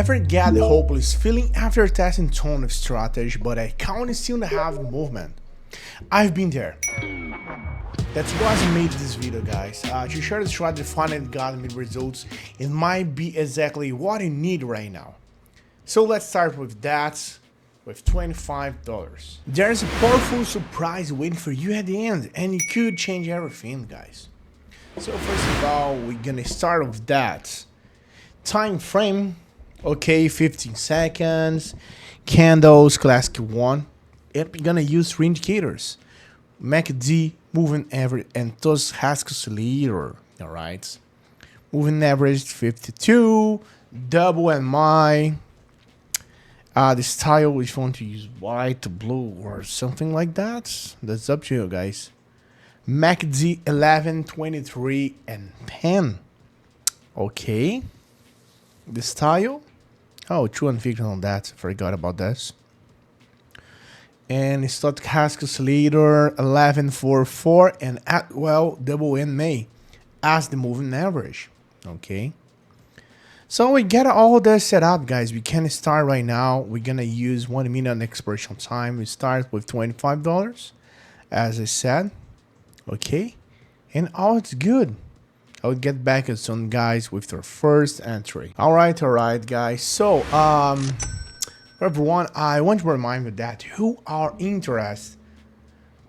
Ever get the hopeless feeling after testing ton of strategy but I can't still have movement? I've been there. That's why I made this video, guys. To share the strategy finally got me results. It might be exactly what you need right now. So let's start with that, with $25. There's a powerful surprise waiting for you at the end, and it could change everything, guys. So first of all, we're gonna start with that. Time frame, okay, 15 seconds. Candles, classic one. Yep, we're gonna use three indicators: MACD, moving average, and Stochastic oscillator. All right, moving average 52, double MI. The style, if you want to use white, blue, or something like that, that's up to you, guys. MACD 11, 23, and 10. Okay. The style. Oh, 250 on that. Forgot about this. And Stochastic oscillator 11, 4, 4, and double MA as the moving average. Okay. So we get all this set up, guys. We can start right now. We're gonna use 1 minute expiration time. We start with $25, as I said. Okay, and all it's good. I'll get back as soon, guys, with our first entry. All right, guys. So, everyone, I want to remind you that who are interested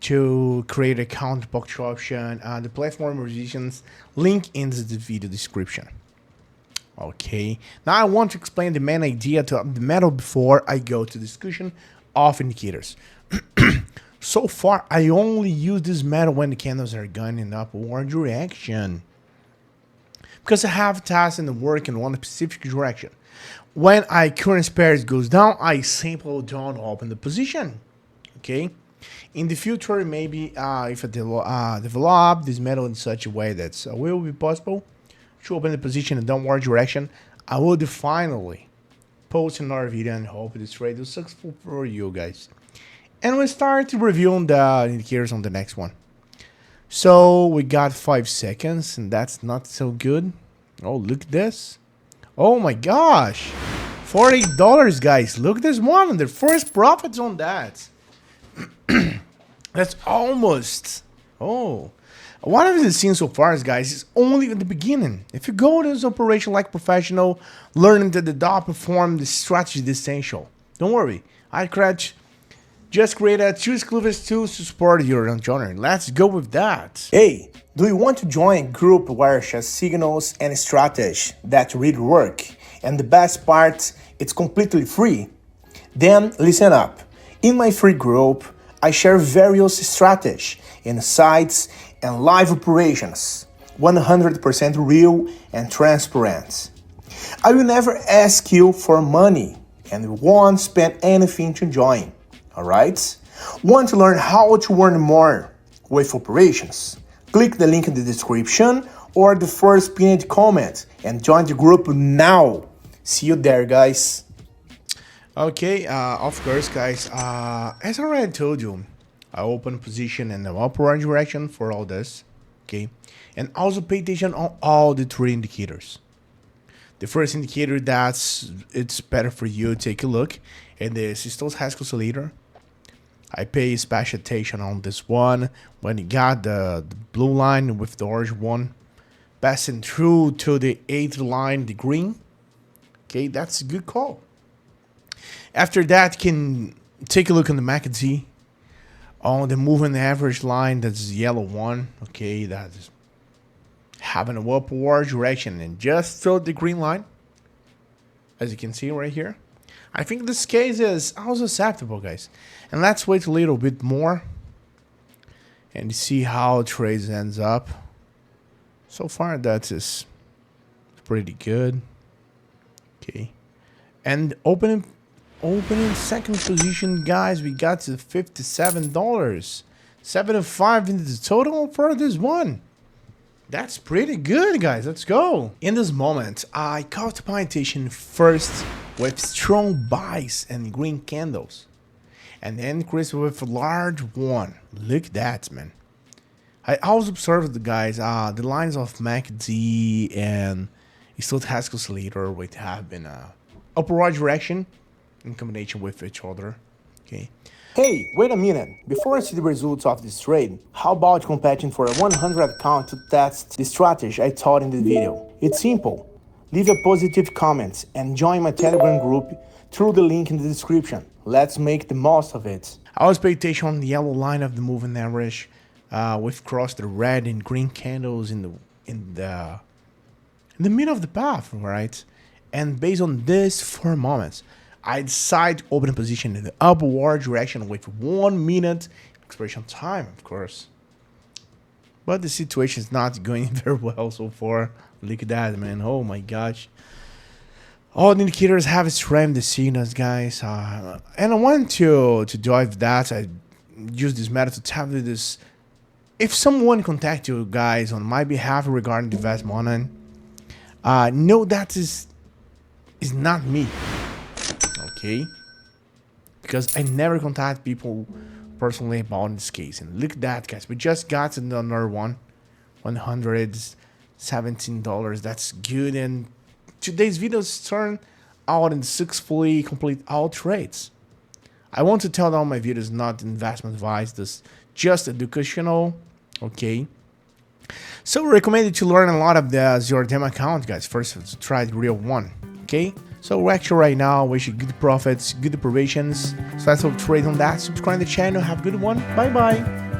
to create an account box option, the platform musicians link in the video description. Okay, now I want to explain the main idea to the metal before I go to discussion of indicators. So far, I only use this metal when the candles are going in upward direction, because I have tasks and work in one specific direction. When current pairs goes down, I simply don't open the position. Okay, in the future, maybe if I develop this metal in such a way that it will be possible to open the position in downward direction, I will finally post another video and hope this trade is successful for you guys. And we'll start reviewing the indicators on the next one. So we got 5 seconds, and that's not so good. Oh, look at this. Oh my gosh. $48, guys. Look at this one. The first profits on that. That's almost. Oh. What I've seen so far, guys, is only at the beginning. If you go to this operation like professional, learning that the dot perform the strategy is essential. Don't worry. Just created 2 exclusive tools to support your journey. Let's go with that. Hey, do you want to join a group where share signals and strategy that really work? And the best part, it's completely free. Then listen up. In my free group, I share various strategies, insights, and live operations, 100% real and transparent. I will never ask you for money and won't spend anything to join. Alright? Want to learn how to earn more with operations? Click the link in the description or the first pinned comment and join the group now. See you there, guys. Okay, of course, guys, as I already told you, I open position in the upward direction for all this, okay? And also pay attention on all the 3 indicators. The first indicator it's better for you to take a look, and this is Stochastic oscillator. I pay special attention on this one when you got the blue line with the orange one passing through to the 8th line, the green. Okay, that's a good call. After that, you can take a look on the MACD on the moving average line. That's the yellow one. Okay, that's having an upward direction and just through the green line, as you can see right here. I think this case is also acceptable, guys. And let's wait a little bit more and see how trades ends up. So far, that is pretty good. Okay, and opening second position, guys, we got to $57, 75 in the total for this one. That's pretty good, guys. Let's go. In this moment, I caught my attention first with strong buys and green candles, and then increased with a large one. Look at that, man. I also observed the guys, the lines of MACD and Stochastic oscillator, which have been upward direction in combination with each other. Okay. Hey, wait a minute. Before I see the results of this trade, how about competing for a 100 account to test the strategy I taught in the video? It's simple. Leave a positive comment and join my Telegram group through the link in the description. Let's make the most of it. I was paying attention on the yellow line of the moving average. We've crossed the red and green candles in the middle of the path, right? And based on this 4 moments, I decide to open a position in the upward direction with 1 minute expiration time, of course. But the situation is not going very well so far. Look at that, man. Oh my gosh. All the indicators have strength, the signals, guys. And I want to dive that. I use this method to tell you this. If someone contact you guys on my behalf regarding the investment, know that is not me. Okay, because I never contact people personally about this case. And look at that, guys. We just got another one, $117. That's good. And today's videos turn out in successfully complete all trades. I want to tell that all my videos not investment advice. This just educational. Okay. So recommended to learn a lot of the zero demo account, guys. First, to try the real one. Okay. So actually right now, wish you good profits, good operations. So that's all trade on that. Subscribe to the channel. Have a good one. Bye bye.